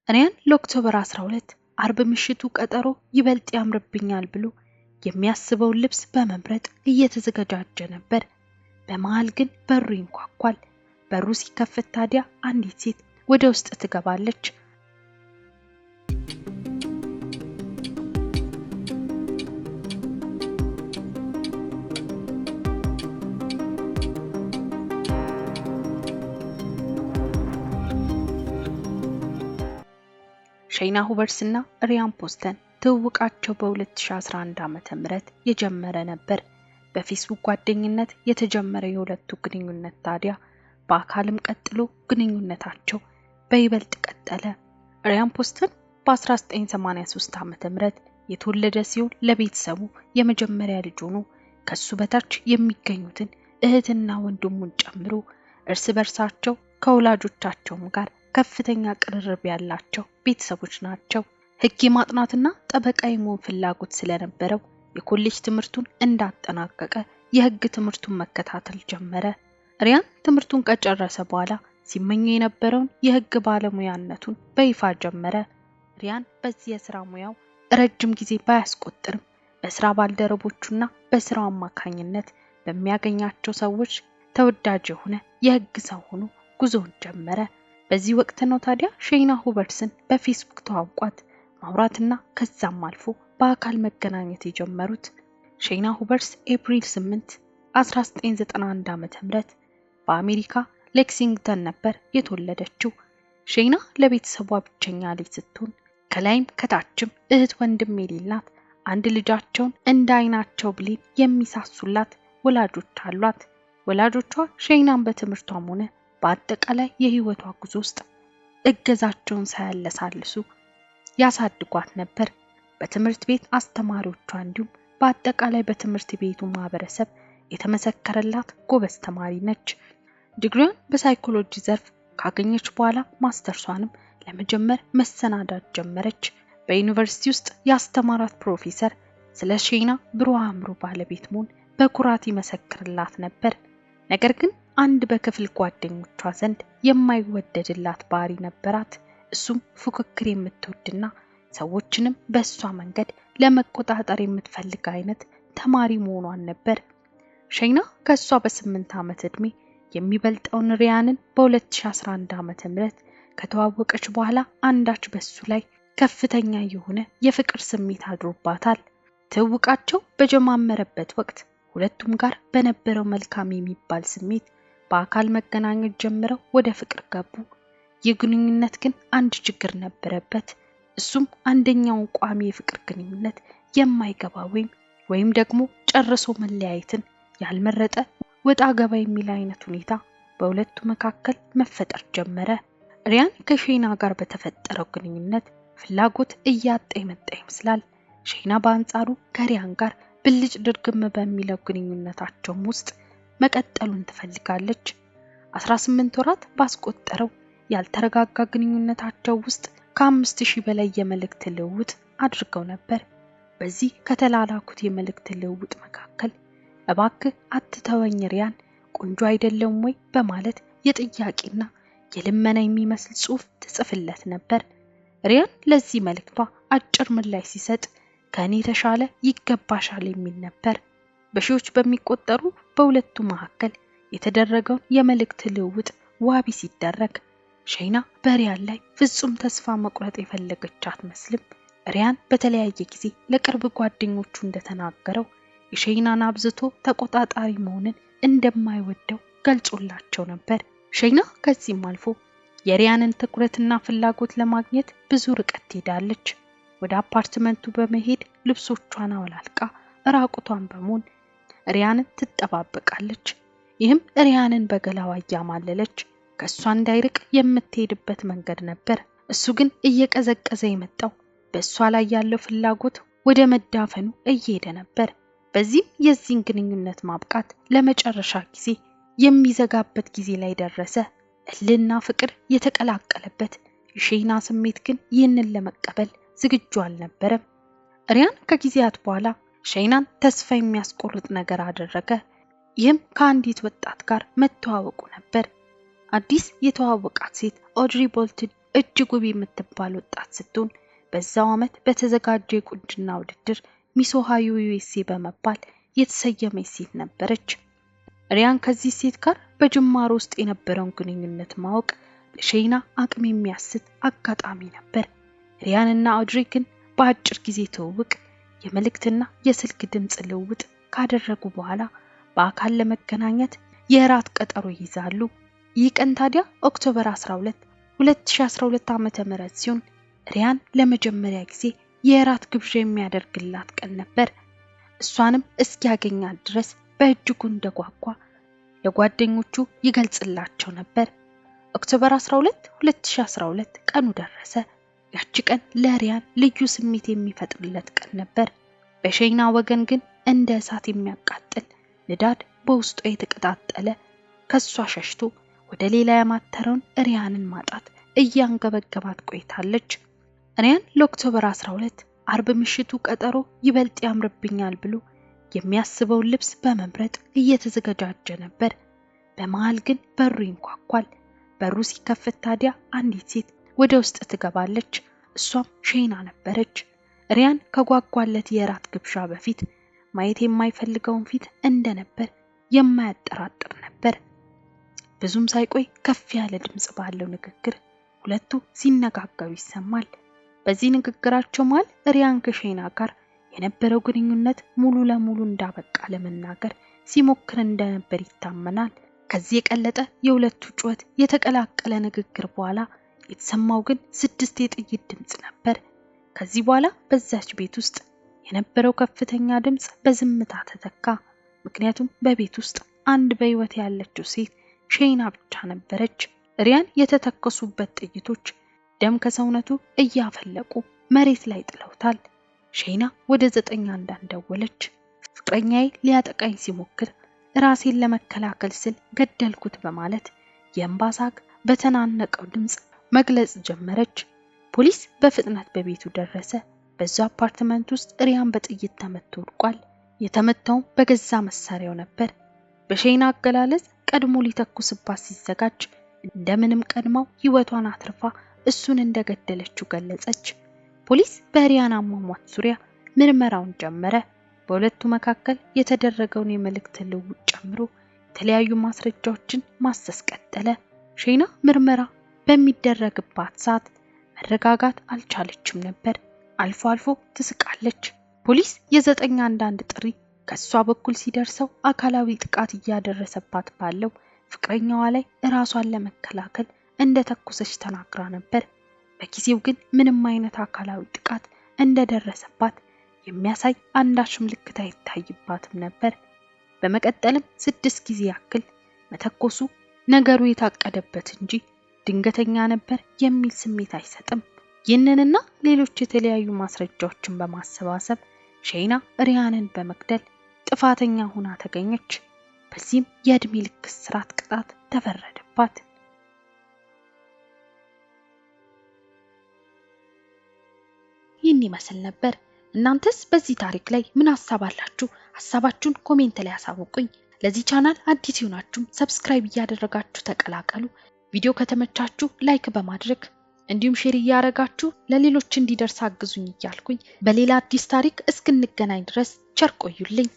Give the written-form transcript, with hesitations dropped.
ሪያን ለኦክቶበር 12 አርብ ምሽቱ ቀጠሮ ይበልጥ ያምርብኛል ብሎ የሚያስበውን ልብስ በመምረጥ እየተዘጋጀ ነበር። በመሃል ግን በሩ ይንኳኳል። በሩ ሲከፈት ታዲያ አንዲት ሴት ወደ ውስጥ ትገባለች። ሼይና ሁበርስ እና ሪያን ፖስተን ትውውቃቸው በ2011 ዓ.ም የጀመረ ነበር። በፌስቡክ ጓደኝነት የተጀመረ የሁለቱ ግንኙነት ታዲያ በአካልም ቀጥሎ ግንኙነታቸው በይበልጥ ቀጠለ። ሪያን ፖስተን በ1983 ዓ.ም የተወለደ ሲሆን ለቤተሰቡ የመጀመሪያ ልጅ ሆኖ ከሱ በታች የሚገኙትን እህትና ወንድሙን ጨምሮ እርስ በርሳቸው ከወላጆቻቸውም ጋር ከፍተኛ ቅርርብ ያላቸው ቤተሰቦች ናቸው። ሕግ ማጥናትና ጠበቃ የመሆን ፍላጎት ስለነበረው የኮሌጅ ትምህርቱን እንዳጠናቀቀ የሕግ ትምህርቱን መከታተል ጀመረ። ሪያን ትምህርቱን ከጨረሰ በኋላ ሲመኘው የነበረውን የሕግ ባለሙያነቱን በይፋ ጀመረ። ሪያን በዚህ የሥራ ሙያው ረጅም ጊዜ ባያስቆጥርም በስራ ባልደረቦቹና በስራው አማካኝነት በሚያገኛቸው ሰዎች ተወዳጅ የሆነ የሕግ ሰው ሆኖ ጉዞውን ጀመረ። በዚህ ወቅት ነው ታዲያ ሼይና ሁበርስን በፌስቡክ ተዋውቋት ማውራትና ከዛም አልፎ በአካል መገናኘት የጀመሩት። ሼይና ሁበርስ ኤፕሪል 8 1991 ዓ.ም በአሜሪካ ሌክሲንግተን ነበር የተወለደችው። ሼይና ለቤተሰቧ ብቸኛ ልጅ ስትሆን ከላይም ከታችም እህት ወንድም የሌላት አንድ ልጃቸውን እንደ አይናቸው ብሌን የሚሳሱላት ወላጆች አሏት። ወላጆቿ ሼይናን በትምህርቷም ሆነ በአጠቃላይ የህይወቷ ጉዞ ውስጥ እገዛቸውን ሳያለሳልሱ ያሳድጓት ነበር። በትምህርት ቤት አስተማሪዎቿ እንዲሁም በአጠቃላይ በትምህርት ቤቱ ማህበረሰብ የተመሰከረላት ጎበዝ ተማሪ ነች። ዲግሪዋን በሳይኮሎጂ ዘርፍ ካገኘች በኋላ ማስተርሷንም ለመጀመር መሰናዳት ጀመረች። በዩኒቨርሲቲ ውስጥ ያስተማራት ፕሮፌሰር ስለ ሼይና ብሩህ አእምሮ ባለቤት መሆን በኩራት ይመሰክርላት ነበር። ነገር ግን አንድ በክፍል ጓደኞቿ ዘንድ የማይወደድላት ባህሪ ነበራት። እሱም ፉክክር የምትወድና ሰዎችንም በእሷ መንገድ ለመቆጣጠር የምትፈልግ አይነት ተማሪ መሆኗን ነበር። ሼይና ከእሷ በ8 ዓመት ዕድሜ የሚበልጠውን ሪያንን በ2011 ዓ.ም ከተዋወቀች በኋላ አንዳች በሱ ላይ ከፍተኛ የሆነ የፍቅር ስሜት አድሮባታል። ትውውቃቸው በጀማመረበት ወቅት ሁለቱም ጋር በነበረው መልካም የሚባል ስሜት በአካል መገናኘት ጀምረው ወደ ፍቅር ገቡ። የግንኙነት ግን አንድ ችግር ነበረበት። እሱም አንደኛውን ቋሚ የፍቅር ግንኙነት የማይገባ ወይም ደግሞ ጨርሶ መለያየትን ያልመረጠ ወጣ ገባ የሚል አይነት ሁኔታ በሁለቱ መካከል መፈጠር ጀመረ። ሪያን ከሼይና ጋር በተፈጠረው ግንኙነት ፍላጎት እያጣ የመጣ ይመስላል። ሼይና በአንጻሩ ከሪያን ጋር ብልጭ ድርግም በሚለው ግንኙነታቸው ውስጥ መቀጠሉን ትፈልጋለች። 18 ወራት ባስቆጠረው ያልተረጋጋ ግንኙነታቸው ውስጥ ከ5000 በላይ የመልእክት ልውውጥ አድርገው ነበር። በዚህ ከተላላኩት የመልእክት ልውውጥ መካከል እባክህ አትተወኝ ሪያን፣ ቆንጆ አይደለም ወይ በማለት የጥያቄና የልመና የሚመስል ጽሑፍ ትጽፍለት ነበር። ሪያን ለዚህ መልእክቷ አጭር ምላሽ ሲሰጥ ከኔ ተሻለ ይገባሻል የሚል ነበር። በሺዎች በሚቆጠሩ በሁለቱ መካከል የተደረገውን የመልእክት ልውውጥ ዋቢ ሲደረግ ሼይና በሪያን ላይ ፍጹም ተስፋ መቁረጥ የፈለገች አትመስልም። ሪያን በተለያየ ጊዜ ለቅርብ ጓደኞቹ እንደተናገረው የሼይናን አብዝቶ ተቆጣጣሪ መሆንን እንደማይወደው ገልጾላቸው ነበር። ሼይና ከዚህም አልፎ የሪያንን ትኩረትና ፍላጎት ለማግኘት ብዙ ርቀት ትሄዳለች። ወደ አፓርትመንቱ በመሄድ ልብሶቿን አውላልቃ ራቁቷን በመሆን ሪያንን ትጠባበቃለች። ይህም ሪያንን በገላዋ እያማለለች ከሷ እንዳይርቅ የምትሄድበት መንገድ ነበር። እሱ ግን እየቀዘቀዘ የመጣው በእሷ ላይ ያለው ፍላጎት ወደ መዳፈኑ እየሄደ ነበር። በዚህም የዚህን ግንኙነት ማብቃት ለመጨረሻ ጊዜ የሚዘጋበት ጊዜ ላይ ደረሰ። እልና ፍቅር የተቀላቀለበት የሼይና ስሜት ግን ይህንን ለመቀበል ዝግጁ አልነበረም። ሪያን ከጊዜያት በኋላ ሼይናን ተስፋ የሚያስቆርጥ ነገር አደረገ። ይህም ከአንዲት ወጣት ጋር መተዋወቁ ነበር። አዲስ የተዋወቃት ሴት ኦድሪ ቦልትን እጅግ ውብ የምትባል ወጣት ስትሆን በዛው ዓመት በተዘጋጀ የቁንጅና ውድድር ሚስ ኦሃዮ ዩኤስኤ በመባል የተሰየመች ሴት ነበረች። ሪያን ከዚህ ሴት ጋር በጅማሮ ውስጥ የነበረውን ግንኙነት ማወቅ ለሼና አቅም የሚያስት አጋጣሚ ነበር። ሪያን እና አውድሪ ግን በአጭር ጊዜ ትውውቅ የመልእክትና የስልክ ድምጽ ልውውጥ ካደረጉ በኋላ በአካል ለመገናኘት የራት ቀጠሮ ይይዛሉ። ይህ ቀን ታዲያ ኦክቶበር 12 2012 ዓመተ ምህረት ሲሆን ሪያን ለመጀመሪያ ጊዜ የራት ግብዣ የሚያደርግላት ቀን ነበር። እሷንም እስኪያገኛት ድረስ በእጅጉ እንደጓጓ ለጓደኞቹ ይገልጽላቸው ነበር። ኦክቶበር 12 2012 ቀኑ ደረሰ። ያቺ ቀን ለሪያን ልዩ ስሜት የሚፈጥርለት ቀን ነበር። በሼና ወገን ግን እንደ እሳት የሚያቃጥል ንዳድ በውስጡ የተቀጣጠለ ከሷ ሸሽቶ ወደ ሌላ ያማተረውን ሪያንን ማጣት እያንገበገባት ቆይታለች። ሪያን ለኦክቶበር 12 አርብ ምሽቱ ቀጠሮ ይበልጥ ያምርብኛል ብሎ የሚያስበውን ልብስ በመምረጥ እየተዘጋጀ ነበር። በመሃል ግን በሩ ይንኳኳል። በሩ ሲከፈት ታዲያ አንዲት ሴት ወደ ውስጥ ትገባለች። እሷም ሼና ነበረች። ሪያን ከጓጓለት የራት ግብዣ በፊት ማየት የማይፈልገውን ፊት እንደነበር የማያጠራጥር ነበር። ብዙም ሳይቆይ ከፍ ያለ ድምጽ ባለው ንግግር ሁለቱ ሲነጋገሩ ይሰማል። በዚህ ንግግራቸው መሃል ሪያን ከሼና ጋር የነበረው ግንኙነት ሙሉ ለሙሉ እንዳበቃ ለመናገር ሲሞክር እንደነበር ይታመናል። ከዚህ የቀለጠ የሁለቱ ጩኸት የተቀላቀለ ንግግር በኋላ የተሰማው ግን 6 የጥይት ድምጽ ነበር። ከዚህ በኋላ በዛች ቤት ውስጥ የነበረው ከፍተኛ ድምጽ በዝምታ ተተካ። ምክንያቱም በቤት ውስጥ አንድ በህይወት ያለችው ሴት ሼና ብቻ ነበረች። ሪያን የተተከሱበት ጥይቶች ደም ከሰውነቱ እያፈለቁ መሬት ላይ ጥለውታል። ሼና ወደ 911 ደወለች። ፍቅረኛዬ ሊያጠቃኝ ሲሞክር ራሴን ለመከላከል ስል ገደልኩት በማለት የእንባ ሳቅ በተናነቀው ድምጽ መግለጽ ጀመረች። ፖሊስ በፍጥነት በቤቱ ደረሰ። በዛው አፓርትመንት ውስጥ ሪያን በጥይት ተመቶ ወድቋል። የተመታው በገዛ መሳሪያው ነበር። በሼና አገላለጽ ቀድሞ ሊተኩስባት ሲዘጋጅ እንደምንም ቀድማው ህይወቷን አትርፋ እሱን እንደገደለችው ገለጸች። ፖሊስ በሪያን አሟሟት ዙሪያ ምርመራውን ጀመረ። በሁለቱ መካከል የተደረገውን የመልእክት ልውውጥ ጨምሮ የተለያዩ ማስረጃዎችን ማሰስ ቀጠለ። ሼና ምርመራ በሚደረግባት ሰዓት መረጋጋት አልቻለችም ነበር። አልፎ አልፎ ትስቃለች። ፖሊስ የ911 ጥሪ ከሷ በኩል ሲደርሰው አካላዊ ጥቃት እያደረሰባት ባለው ፍቅረኛዋ ላይ ራሷን ለመከላከል እንደተኮሰች ተናግራ ነበር። በጊዜው ግን ምንም አይነት አካላዊ ጥቃት እንደደረሰባት የሚያሳይ አንዳች ምልክት አይታይባትም ነበር። በመቀጠልም 6 ጊዜ ያክል መተኮሱ ነገሩ የታቀደበት እንጂ ድንገተኛ ነበር የሚል ስሜት አይሰጥም። ይህንንና ሌሎች የተለያዩ ማስረጃዎችን በማሰባሰብ ሼና ሪያንን በመግደል ጥፋተኛ ሆና ተገኘች። በዚህም የእድሜ ልክ እስራት ቅጣት ተፈረደባት። ይህን ይመስል ነበር። እናንተስ በዚህ ታሪክ ላይ ምን ሐሳብ አላችሁ? ሐሳባችሁን ኮሜንት ላይ አሳውቁኝ። ለዚህ ቻናል አዲስ ሆናችሁ ሰብስክራይብ እያደረጋችሁ ተቀላቀሉ። ቪዲዮ ከተመቻችሁ ላይክ በማድረግ እንዲሁም ሼር እያደረጋችሁ ለሌሎች እንዲደርስ አግዙኝ እያልኩኝ በሌላ አዲስ ታሪክ እስክንገናኝ ድረስ ቸር ቆዩልኝ።